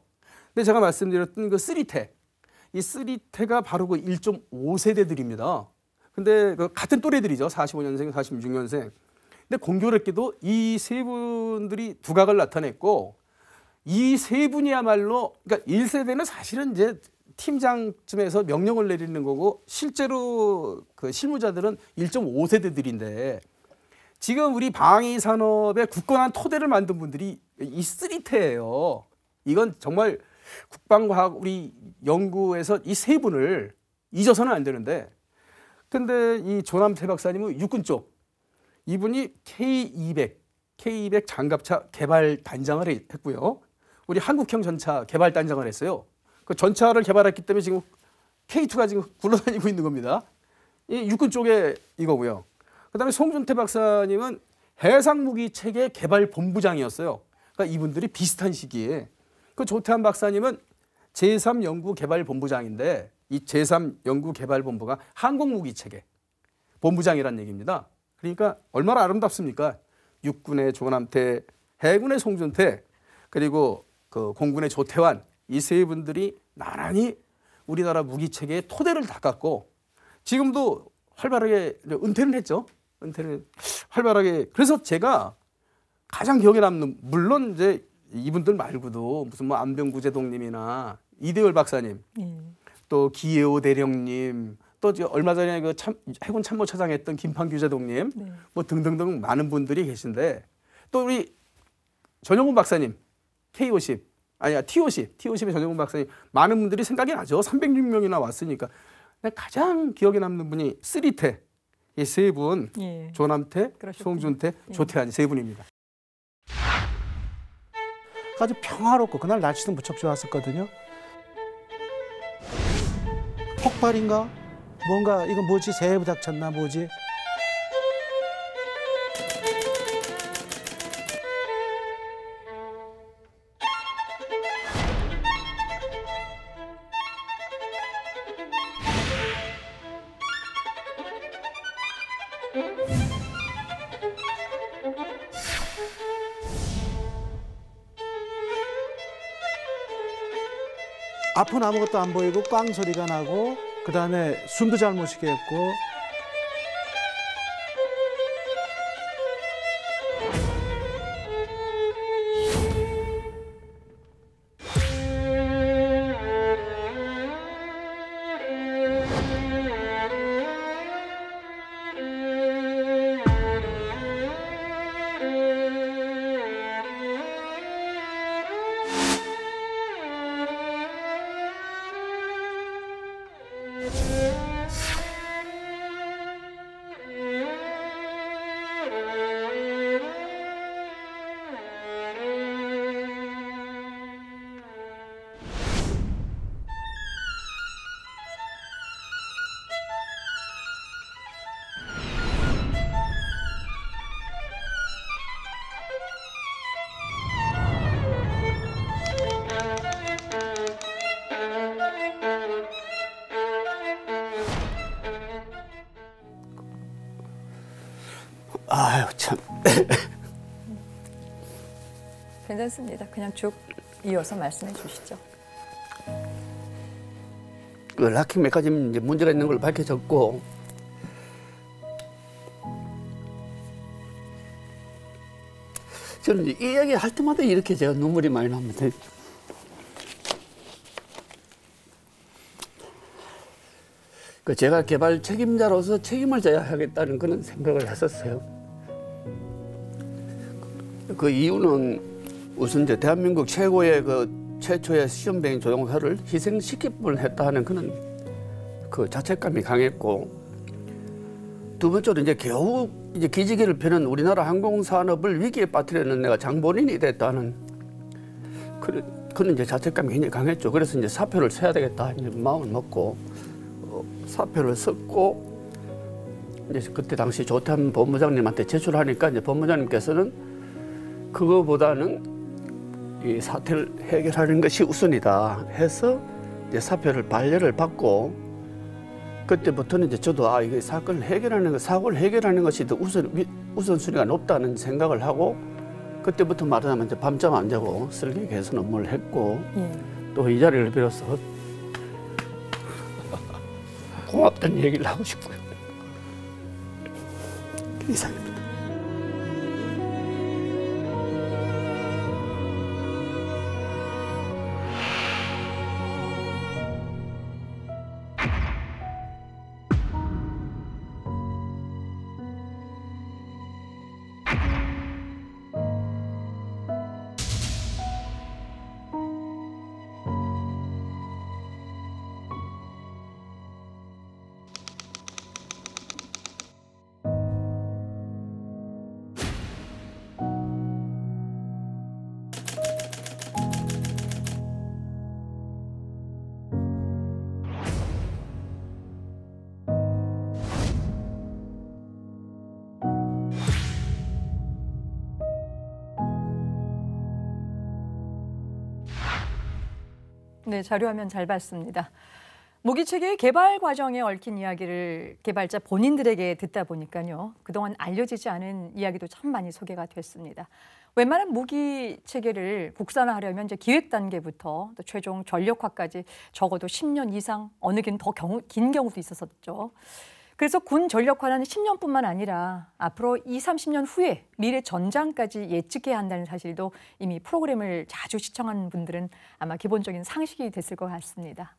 근데 제가 말씀드렸던 그 3태, 이 3태가 바로 그 1.5세대들입니다. 근데 그 같은 또래들이죠. 45년생, 46년생. 근데 공교롭게도 이 세 분들이 두각을 나타냈고 이 세 분이야말로 그러니까 1세대는 사실은 이제 팀장쯤에서 명령을 내리는 거고 실제로 그 실무자들은 1.5세대들인데 지금 우리 방위 산업의 굳건한 토대를 만든 분들이 이 3태예요. 이건 정말 국방과학 우리 연구에서 이 세 분을 잊어서는 안 되는데 근데 이 조남태 박사님은 육군 쪽 이분이 K200 장갑차 개발 단장을 했고요. 우리 한국형 전차 개발 단장을 했어요. 그 전차를 개발했기 때문에 지금 K2가 지금 굴러다니고 있는 겁니다. 이 육군 쪽에 이거고요. 그다음에 송준태 박사님은 해상무기 체계 개발 본부장이었어요. 그러니까 이분들이 비슷한 시기에 그 조태한 박사님은 제3연구개발본부장인데 이 제3연구개발본부가 항공무기체계 본부장이란 얘기입니다. 그러니까 얼마나 아름답습니까? 육군의 조남태, 해군의 송준태, 그리고 그 공군의 조태환 이 세 분들이 나란히 우리나라 무기체계의 토대를 닦았고 지금도 활발하게 은퇴를 했죠. 은퇴를 활발하게. 그래서 제가 가장 기억에 남는 물론 이제 이분들 말고도 무슨 뭐 안병구제독님이나 이대열 박사님, 또 기예호 대령님, 또 얼마 전에 그 해군 참모차장 했던 김판규 제독님, 뭐 등등등 많은 분들이 계신데 또 우리 전용훈 박사님, K50 아니야 T50의 전용훈 박사님 많은 분들이 생각이 나죠. 306명이나 왔으니까. 근데 가장 기억에 남는 분이 쓰리태 이 세 분, 예. 조남태, 그러셨군요. 송준태, 조태한 세 분입니다. 아주 평화롭고 그날 날씨도 무척 좋았었거든요. 폭발인가? 뭔가 이건 뭐지? 새해 부닥쳤나 뭐지? 앞은 아무것도 안 보이고 꽝 소리가 나고 그 다음에 숨도 잘 못 쉬게 했고 아유 참. 괜찮습니다. 그냥 쭉 이어서 말씀해 주시죠. 그 락킹 메커니즘 이제 문제가 있는 걸 밝혀졌고 저는 이 이야기 할 때마다 이렇게 제가 눈물이 많이 납니다. 그 제가 개발 책임자로서 책임을 져야 하겠다는 그런 생각을 했었어요. 그 이유는 우선 이제 대한민국 최고의 그 최초의 시험병 조종사를 희생시킬 뻔했다는 그런 그 자책감이 강했고, 두 번째로 이제 겨우 이제 기지개를 펴는 우리나라 항공산업을 위기에 빠뜨리는 내가 장본인이 됐다는 그런 이제 자책감이 굉장히 강했죠. 그래서 이제 사표를 써야 되겠다 이제 마음을 먹고 사표를 썼고, 이제 그때 당시 조태한 본부장님한테 제출하니까 이제 본부장님께서는 그거보다는 이 사태를 해결하는 것이 우선이다 해서 이제 사표를 반려를 받고, 그때부터는 이제 저도 이게 사건을 해결하는 것, 사고를 해결하는 것이 더 우선순위가 높다는 생각을 하고, 그때부터 말하자면 이제 밤잠 안 자고 설계 개선 업무를 했고, 또 이 자리를 빌어서 고맙다는 얘기를 하고 싶고요. 이상입니다. 네, 자료화면 잘 봤습니다. 무기체계의 개발 과정에 얽힌 이야기를 개발자 본인들에게 듣다 보니까요. 그동안 알려지지 않은 이야기도 참 많이 소개가 됐습니다. 웬만한 무기체계를 국산화하려면 이제 기획 단계부터 또 최종 전력화까지 적어도 10년 이상, 어느 긴 더 긴 경우도 있었었죠. 그래서 군 전력화는 10년뿐만 아니라 앞으로 20, 30년 후에 미래 전장까지 예측해야 한다는 사실도 이미 프로그램을 자주 시청한 분들은 아마 기본적인 상식이 됐을 것 같습니다.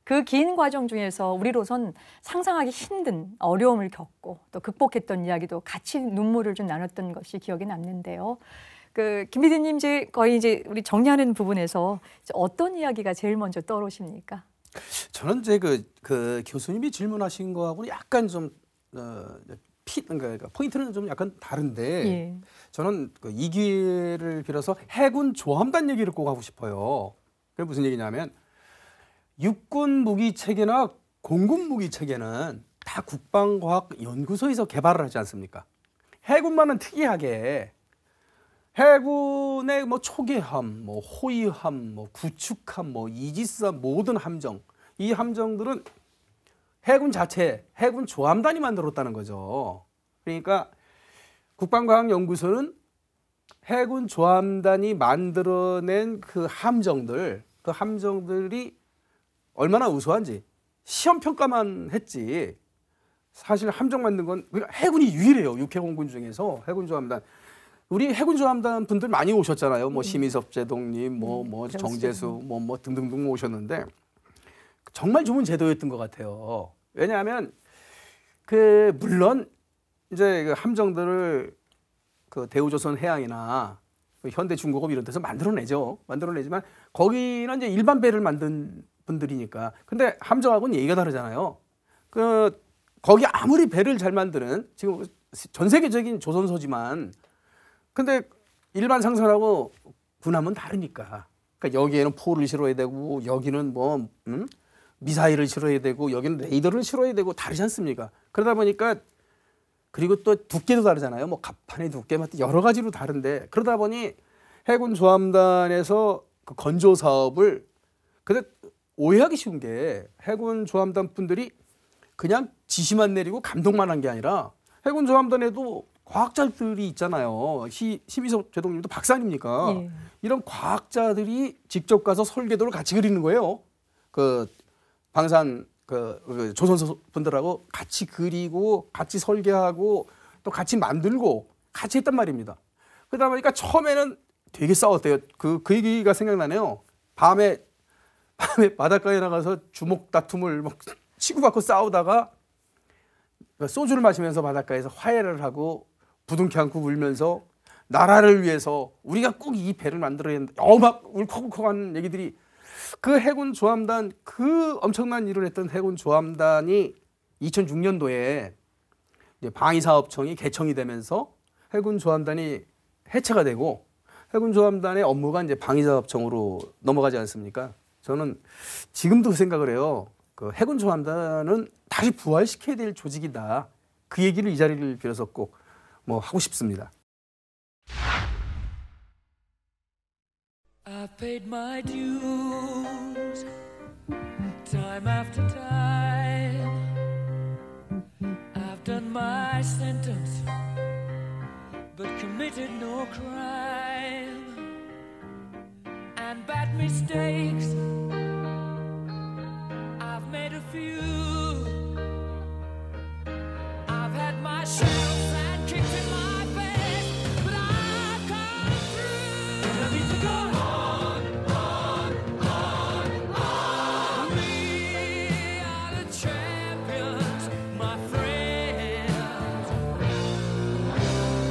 그 긴 과정 중에서 우리로선 상상하기 힘든 어려움을 겪고 또 극복했던 이야기도 같이 눈물을 좀 나눴던 것이 기억에 남는데요. 김 PD님 거의 이제 우리 정리하는 부분에서 어떤 이야기가 제일 먼저 떠오르십니까? 저는 이제 그 교수님이 질문하신 거하고는 약간 좀 그러니까 포인트는 좀 약간 다른데 예. 저는 이 기회를 빌어서 해군 조함단 얘기를 꼭 하고 싶어요. 그게 무슨 얘기냐면 육군 무기 체계나 공군 무기 체계는 다 국방과학연구소에서 개발을 하지 않습니까? 해군만은 특이하게 해군의 뭐 초계함, 뭐 호위함, 뭐 구축함, 뭐 이지스함 모든 함정, 이 함정들은 해군 자체, 해군 조함단이 만들었다는 거죠. 그러니까 국방과학연구소는 해군 조함단이 만들어낸 그 함정들이 얼마나 우수한지 시험 평가만 했지. 사실 함정 만든 건 해군이 유일해요. 육해공군 중에서 해군 조함단. 우리 해군 조함단 분들 많이 오셨잖아요. 뭐 심희섭 제독님, 뭐 정재수, 뭐 등등등 오셨는데 정말 좋은 제도였던 것 같아요. 왜냐하면 물론 이제 그 함정들을 그 대우조선 해양이나 현대중공업 이런 데서 만들어내지만 거기는 이제 일반 배를 만든 분들이니까. 근데 함정하고는 얘기가 다르잖아요. 거기 아무리 배를 잘 만드는 지금 전 세계적인 조선소지만 근데 일반 상선하고 군함은 다르니까. 그러니까 여기에는 포를 실어야 되고 여기는 미사일을 실어야 되고 여기는 레이더를 실어야 되고 다르지 않습니까? 그러다 보니까 그리고 또 두께도 다르잖아요. 뭐 갑판의 두께 여러 가지로 다른데 그러다 보니 해군 조함단에서 그 건조 사업을 근데 오해하기 쉬운 게 해군 조함단 분들이 그냥 지시만 내리고 감독만 한 게 아니라 해군 조함단에도 과학자들이 있잖아요. 심희섭 제독님도 박사 아닙니까? 예. 이런 과학자들이 직접 가서 설계도를 같이 그리는 거예요. 방산 조선소 분들하고 같이 그리고 같이 설계하고 또 같이 만들고 같이 했단 말입니다. 그러다 보니까 처음에는 되게 싸웠대요. 그 얘기가 생각나네요. 밤에 바닷가에 나가서 주먹 다툼을 막 치고받고 싸우다가 소주를 마시면서 바닷가에서 화해를 하고 부둥켜 안고 울면서 나라를 위해서 우리가 꼭 이 배를 만들어야 된다. 막 울컥울컥한 얘기들이 그 해군 조함단 그 엄청난 일을 했던 해군 조함단이 2006년도에 방위사업청이 개청이 되면서 해군 조함단이 해체가 되고 해군 조함단의 업무가 이제 방위사업청으로 넘어가지 않습니까? 저는 지금도 그 생각을 해요. 그 해군 조함단은 다시 부활시켜야 될 조직이다. 그 얘기를 이 자리를 빌어서 꼭 하고 싶습니다. I've paid my dues time after time. I've done my sentence but committed no crime. And bad mistakes I've made a few. I've had my share of sand kicked in my face, but I've come through. And I need to go on. We are the champions, my friends,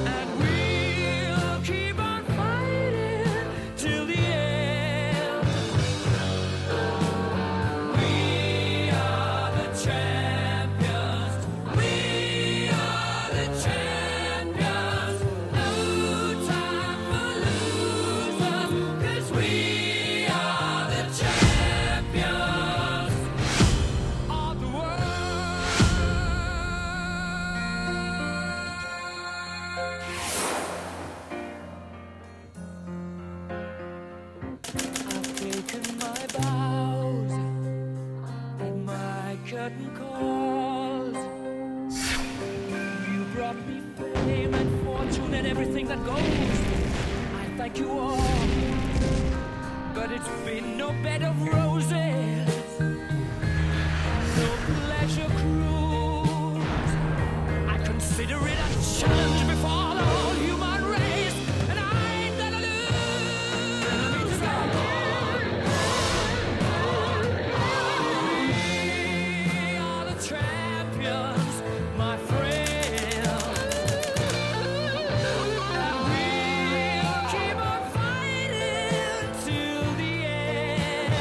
and we'll keep on fighting till the end. We are the champions. We are the curtain calls. You brought me fame and fortune and everything that goes. I thank you all, but it's been no bed of roses, no pleasure cruise. I consider it a challenge before the whole human race, and I ain't gonna lose. We are the champions, my friend, and we'll keep on fighting till the end.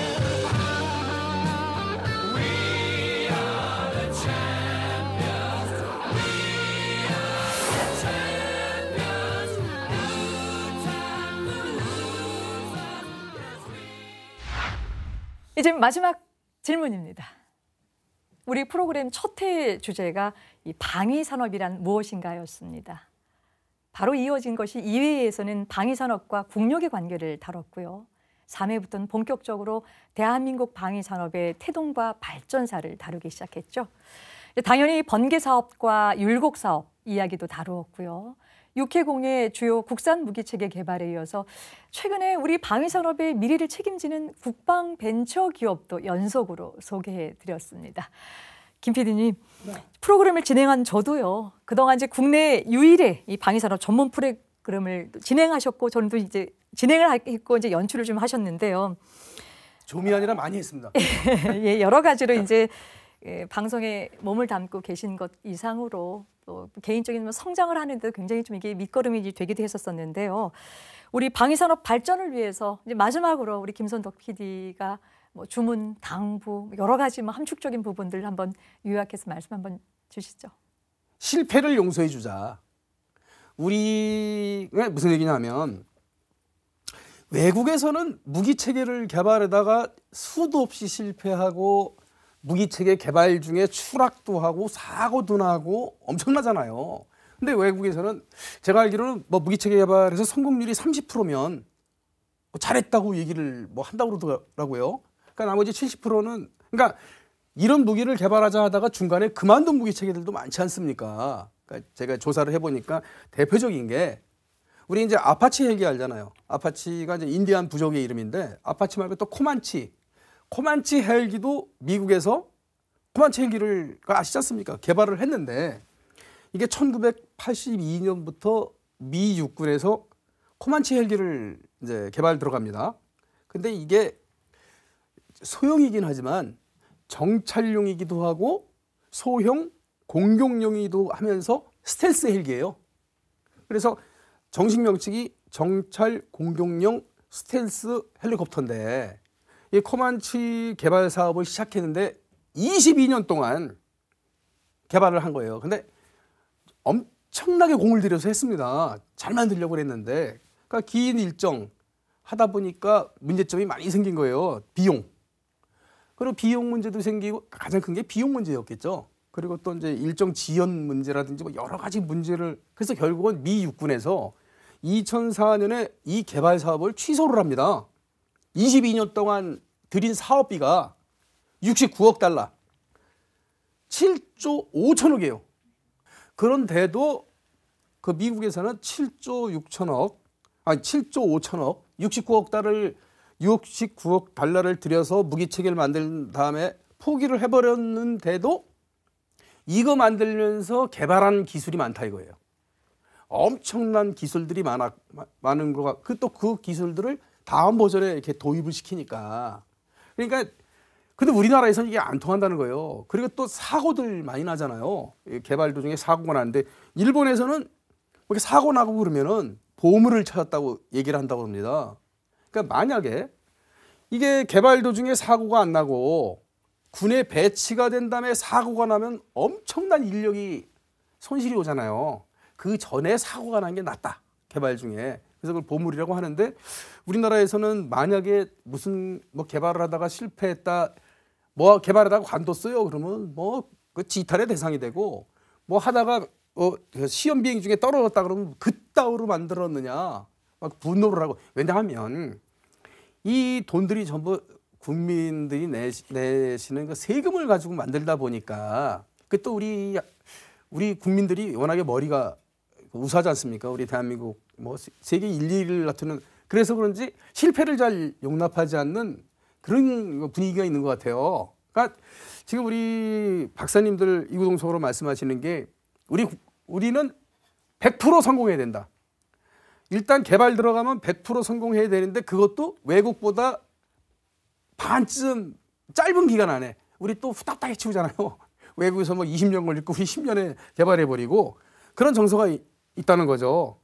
We are the champions. We are the champions. No time for losers. 이제 마지막 질문입니다. 우리 프로그램 첫 회 주제가 이 방위산업이란 무엇인가였습니다. 바로 이어진 것이 2회에서는 방위산업과 국력의 관계를 다뤘고요. 3회부터는 본격적으로 대한민국 방위산업의 태동과 발전사를 다루기 시작했죠. 당연히 번개사업과 율곡사업 이야기도 다루었고요. 6회 공예 주요 국산 무기체계 개발에 이어서 최근에 우리 방위산업의 미래를 책임지는 국방벤처기업도 연속으로 소개해드렸습니다. 김 PD님, 프로그램을 진행한 저도요. 그동안 이제 국내 유일의 이 방위산업 전문 프로그램을 진행하셨고, 저는 또 이제 진행을 했고 이제 연출을 좀 하셨는데요. 좀이 아니라 많이 했습니다. 예, 여러 가지로 이제 방송에 몸을 담고 계신 것 이상으로 또 개인적인 성장을 하는데 굉장히 좀 이게 밑거름이 되기도 했었는데요. 우리 방위산업 발전을 위해서 이제 마지막으로 우리 김선덕 PD가 뭐 주문, 당부 여러 가지 뭐 함축적인 부분들 한번 요약해서 말씀 한번 주시죠. 실패를 용서해 주자. 우리가 무슨 얘기냐면 외국에서는 무기 체계를 개발하다가 수도 없이 실패하고 무기 체계 개발 중에 추락도 하고 사고도 나고 엄청나잖아요. 근데 외국에서는 제가 알기로는 뭐 무기 체계 개발에서 성공률이 30%면 잘했다고 얘기를 뭐 한다고 그러더라고요. 그러니까 나머지 70%는 그러니까 이런 무기를 개발하자 하다가 중간에 그만둔 무기 체계들도 많지 않습니까? 그러니까 제가 조사를 해보니까 대표적인 게 우리 이제 아파치 헬기 알잖아요. 아파치가 이제 인디안 부족의 이름인데 아파치 말고 또 코만치 헬기도 미국에서 코만치 헬기를 아시지 않습니까? 개발을 했는데 이게 1982년부터 미 육군에서 코만치 헬기를 이제 개발 들어갑니다. 근데 이게 소형이긴 하지만 정찰용이기도 하고 소형 공격용이기도 하면서 스텔스 헬기예요. 그래서 정식 명칭이 정찰 공격용 스텔스 헬리콥터인데 이 코만치 개발 사업을 시작했는데 22년 동안 개발을 한 거예요. 근데 엄청나게 공을 들여서 했습니다. 잘 만들려고 했는데 그러니까 긴 일정 하다 보니까 문제점이 많이 생긴 거예요. 비용. 그리고 비용 문제도 생기고 가장 큰 게 비용 문제였겠죠. 그리고 또 이제 일정 지연 문제라든지 뭐 여러 가지 문제를 그래서 결국은 미 육군에서 2004년에 이 개발 사업을 취소를 합니다. 22년 동안 들인 사업비가 69억 달러, 7조 5천억이에요. 그런데도 그 미국에서는 7조 5천억, 69억 달러를 들여서 무기 체계를 만든 다음에 포기를 해버렸는데도 이거 만들면서 개발한 기술이 많다 이거예요. 엄청난 기술들이 많은 거가 또 그 기술들을 다음 버전에 이렇게 도입을 시키니까 그러니까 근데 우리나라에서는 이게 안 통한다는 거예요. 그리고 또 사고들 많이 나잖아요. 개발 도중에 사고가 나는데 일본에서는 이렇게 사고 나고 그러면은 보물을 찾았다고 얘기를 한다고 합니다. 그러니까 만약에 이게 개발 도중에 사고가 안 나고 군에 배치가 된 다음에 사고가 나면 엄청난 인력이 손실이 오잖아요. 그 전에 사고가 난 게 낫다. 개발 중에. 그래서 그걸 보물이라고 하는데 우리나라에서는 만약에 무슨 뭐 개발을 하다가 실패했다. 뭐 개발하다가 관뒀어요. 그러면 뭐 그 지탈의 대상이 되고 뭐 하다가 시험 비행 중에 떨어졌다 그러면 그따위로 만들었느냐 막 분노를 하고 왜냐하면 이 돈들이 전부 국민들이 내시는 그 세금을 가지고 만들다 보니까 그 또 우리 국민들이 워낙에 머리가 우수하지 않습니까? 우리 대한민국 뭐 세계 1, 2위를 다투는 그래서 그런지 실패를 잘 용납하지 않는 그런 분위기가 있는 것 같아요. 그러니까 지금 우리 박사님들 이구동성으로 말씀하시는 게 우리는 100% 성공해야 된다. 일단 개발 들어가면 100% 성공해야 되는데 그것도 외국보다 반쯤 짧은 기간 안에 우리 또 후딱딱 해치우잖아요. 외국에서 뭐 20년 걸리고 우리 10년에 개발해버리고 그런 정서가 있다는 거죠.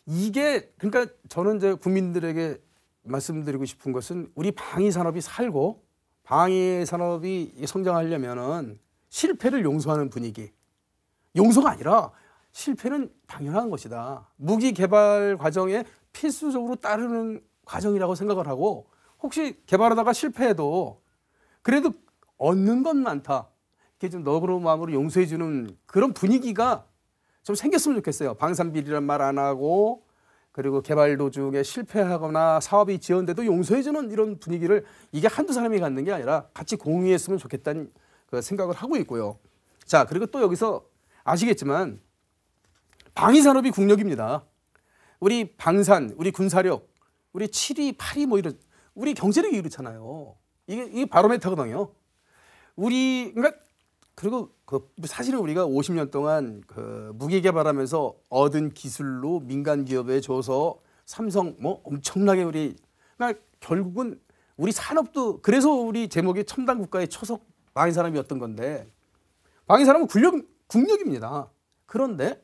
이게 그러니까 저는 이제 국민들에게 말씀드리고 싶은 것은 우리 방위 산업이 살고 방위 산업이 성장하려면은 실패를 용서하는 분위기. 용서가 아니라 실패는 당연한 것이다. 무기 개발 과정에 필수적으로 따르는 과정이라고 생각을 하고 혹시 개발하다가 실패해도 그래도 얻는 건 많다. 이렇게 좀 너그러운 마음으로 용서해 주는 그런 분위기가 좀 생겼으면 좋겠어요. 방산비리란 말 안 하고 그리고 개발 도중에 실패하거나 사업이 지연돼도 용서해 주는 이런 분위기를 이게 한두 사람이 갖는 게 아니라 같이 공유했으면 좋겠다는 그 생각을 하고 있고요. 자, 그리고 또 여기서 아시겠지만 방위산업이 국력입니다. 우리 방산, 우리 군사력, 우리 7위, 8위 뭐 이런 우리 경제력이 이렇잖아요. 이게 바로메터거든요. 그러니까 그리고 사실은 우리가 50년 동안 무기 개발하면서 얻은 기술로 민간 기업에 줘서 삼성 뭐 엄청나게 그러니까 결국은 우리 산업도 그래서 우리 제목이 첨단 국가의 초석 방위산업이었던 건데 방위산업은 국력입니다. 그런데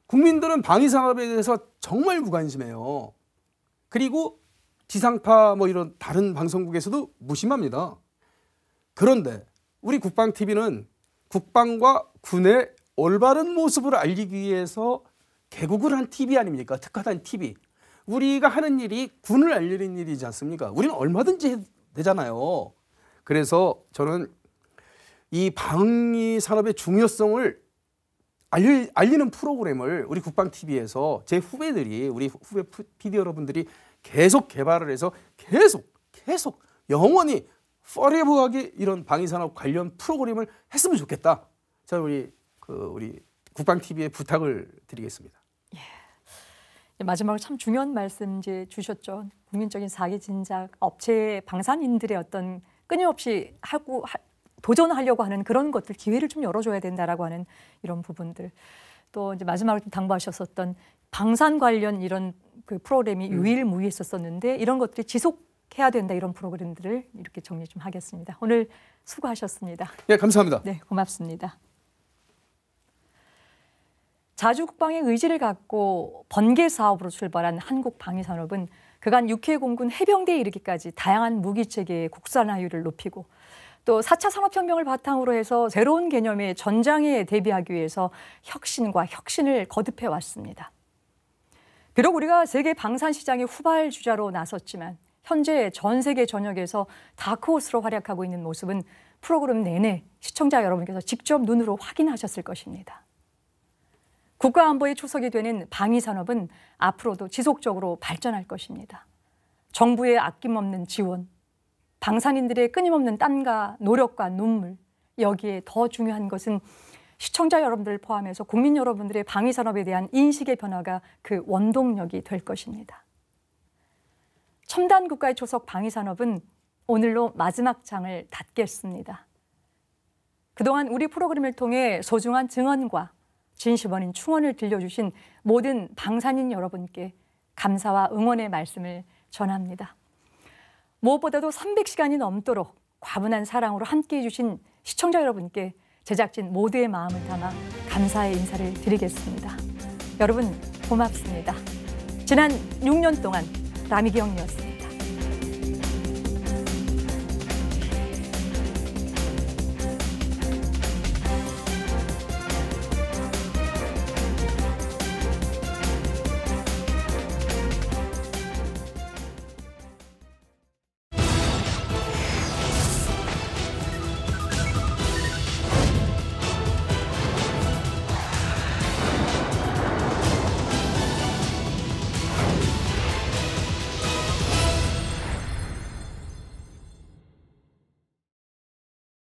국민들은 방위산업에 대해서 정말 무관심해요. 그리고 지상파 뭐 이런 다른 방송국에서도 무심합니다. 그런데 우리 국방TV는 국방과 군의 올바른 모습을 알리기 위해서 개국을 한 TV 아닙니까? 특화된 TV. 우리가 하는 일이 군을 알리는 일이지 않습니까? 우리는 얼마든지 되잖아요. 그래서 저는 이 방위 산업의 중요성을 알리는 프로그램을 우리 국방TV에서 제 후배들이 우리 후배 PD 여러분들이 계속 개발을 해서 계속 영원히 forever하게 이런 방위산업 관련 프로그램을 했으면 좋겠다. 저는 우리 국방TV에 부탁을 드리겠습니다. 예. 마지막으로 참 중요한 말씀 이제 주셨죠. 국민적인 사기 진작, 업체 방산인들의 어떤 끊임없이 도전하려고 하는 그런 것들 기회를 좀 열어줘야 된다라고 하는 이런 부분들. 또 이제 마지막으로 좀 당부하셨었던 방산 관련 이런 그 프로그램이 유일무이했었는데 이런 것들이 지속해야 된다 이런 프로그램들을 이렇게 정리 좀 하겠습니다. 오늘 수고하셨습니다. 네, 감사합니다. 네, 고맙습니다. 자주국방의 의지를 갖고 번개 사업으로 출발한 한국 방위산업은 그간 육해공군 해병대에 이르기까지 다양한 무기체계의 국산화율을 높이고 또 4차 산업혁명을 바탕으로 해서 새로운 개념의 전장에 대비하기 위해서 혁신과 혁신을 거듭해 왔습니다. 비록 우리가 세계 방산 시장의 후발주자로 나섰지만 현재 전 세계 전역에서 다크호스로 활약하고 있는 모습은 프로그램 내내 시청자 여러분께서 직접 눈으로 확인하셨을 것입니다. 국가안보의 초석이 되는 방위산업은 앞으로도 지속적으로 발전할 것입니다. 정부의 아낌없는 지원, 방산인들의 끊임없는 땀과 노력과 눈물, 여기에 더 중요한 것은 시청자 여러분들을 포함해서 국민 여러분들의 방위산업에 대한 인식의 변화가 그 원동력이 될 것입니다. 첨단 국가의 초석 방위산업은 오늘로 마지막 장을 닫겠습니다. 그동안 우리 프로그램을 통해 소중한 증언과 진심 어린 충언을 들려주신 모든 방산인 여러분께 감사와 응원의 말씀을 전합니다. 무엇보다도 300시간이 넘도록 과분한 사랑으로 함께해 주신 시청자 여러분께 제작진 모두의 마음을 담아 감사의 인사를 드리겠습니다. 여러분 고맙습니다. 지난 6년 동안 라미경이었습니다.